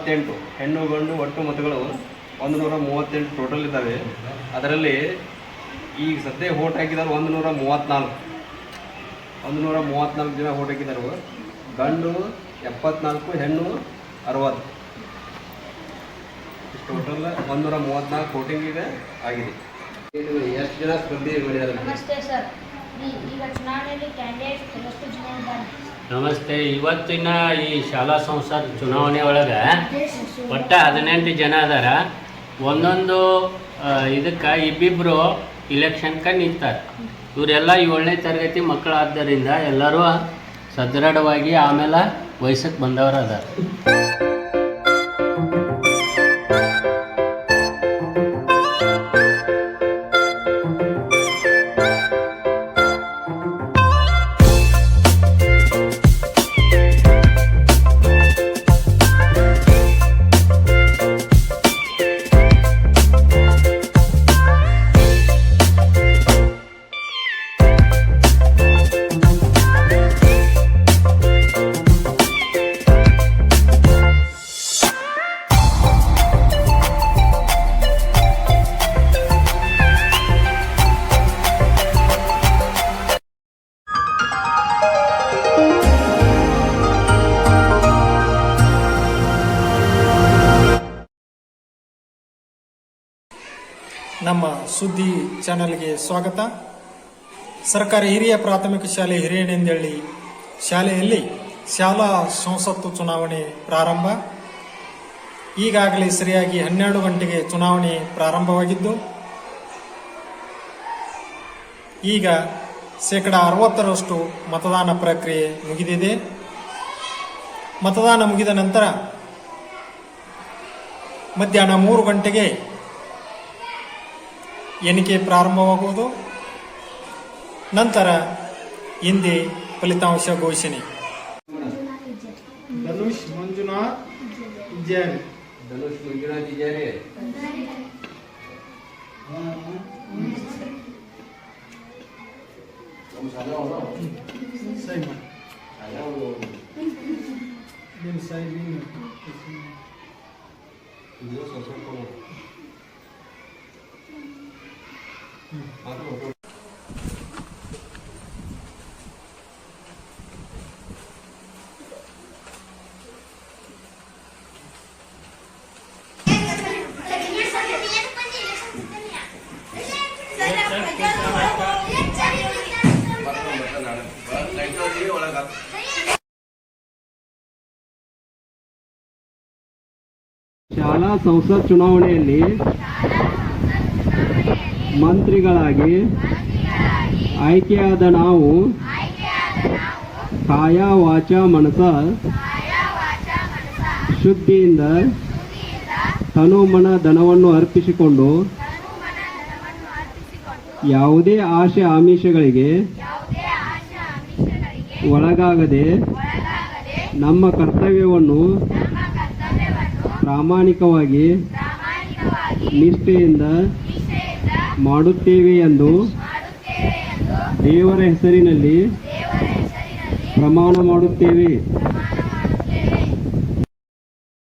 138 ಹೆಣ್ಣು ಗಂಡು ಒಟ್ಟು ಮತಗಳು 138 ಟೋಟಲ್ ಇದ್ದಾವೆ. ಅದರಲ್ಲಿ ಈಗ ಸದ್ಯ ವೋಟ್ ಹಾಕಿದ್ದಾರೆ 134 ಜನ ವೋಟ್ ಹಾಕಿದ್ದಾರೆ. ಗಂಡು 74, ಹೆಣ್ಣು 60. ಟೋಟಲ್ 134 ವೋಟಿಂಗ್ ಇದೆ ಆಗಿದೆ. ಎಷ್ಟು ಜನ ಸ್ಪರ್ಧೆ ಮಾಡಿದ್ದಾರೆ? ನಮಸ್ತೆ ಸರ್, ಈಗ ಚುನಾವಣೆಯಲ್ಲಿ ಕ್ಯಾಂಡಿಡೇಟ್ ಎಷ್ಟು ಜನ ಇದ್ದಾರೆ? ನಮಸ್ತೆ. ಇವತ್ತಿನ ಈ ಶಾಲಾ ಸಂಸತ್ ಚುನಾವಣೆ ಒಳಗೆ ಒಟ್ಟು 18 ಜನ ಅದಾರ. ಒಂದೊಂದು ಇದಕ್ಕೆ ಇಬ್ಬಿಬ್ಬರು ಇಲೆಕ್ಷನ್ಗೆ ನಿಂತಾರೆ. ಇವರೆಲ್ಲ 7ನೇ ತರಗತಿ ಮಕ್ಕಳಾದ್ದರಿಂದ ಎಲ್ಲರೂ ಸದೃಢವಾಗಿ ಆಮೇಲೆ ವಯಸ್ಸಿಗೆ ಬಂದವರು ಅದಾರ. ನಮ್ಮ ಸುದ್ದಿ ಚಾನೆಲ್ಗೆ ಸ್ವಾಗತ. ಸರ್ಕಾರಿ ಹಿರಿಯ ಪ್ರಾಥಮಿಕ ಶಾಲೆ ಹಿರೇನೆಂದಳ್ಳಿ ಶಾಲೆಯಲ್ಲಿ ಶಾಲಾ ಸಂಸತ್ತು ಚುನಾವಣೆ ಪ್ರಾರಂಭ. ಈಗಾಗಲೇ ಸರಿಯಾಗಿ 12 ಗಂಟೆಗೆ ಚುನಾವಣೆ ಪ್ರಾರಂಭವಾಗಿದ್ದು ಈಗ 60% ಮತದಾನ ಪ್ರಕ್ರಿಯೆ ಮುಗಿದಿದೆ. ಮತದಾನ ಮುಗಿದ ನಂತರ ಮಧ್ಯಾಹ್ನ 3 ಗಂಟೆಗೆ ಎಣಿಕೆ ಪ್ರಾರಂಭವಾಗುವುದು. ನಂತರ ಹಿಂದೆ ಫಲಿತಾಂಶ ಘೋಷಣೆ. ಧನುಷ್ ಮಂಜುನಾಥ್ ಇಜ್ಜಾರಿ. ಶಾಲಾ ಸಂಸತ್ ಚುನಾವಣೆಯಲ್ಲಿ ಮಂತ್ರಿಗಳಾಗಿ ಆಯ್ಕೆಯಾದ ನಾವು ಕಾಯ ವಾಚ ಮನಸ ಶುದ್ಧಿಯಿಂದ ತನುಮನ ಧನವನ್ನು ಅರ್ಪಿಸಿಕೊಂಡು ಯಾವುದೇ ಆಶೆ ಆಮಿಷಗಳಿಗೆ ಒಳಗಾಗದೆ ನಮ್ಮ ಕರ್ತವ್ಯವನ್ನು ಪ್ರಾಮಾಣಿಕವಾಗಿ ನಿಷ್ಠೆಯಿಂದ ಮಾಡುತ್ತೇವೆ ಎಂದು ದೇವರ ಹೆಸರಿನಲ್ಲಿ ಪ್ರಮಾಣ ಮಾಡುತ್ತೇವೆ.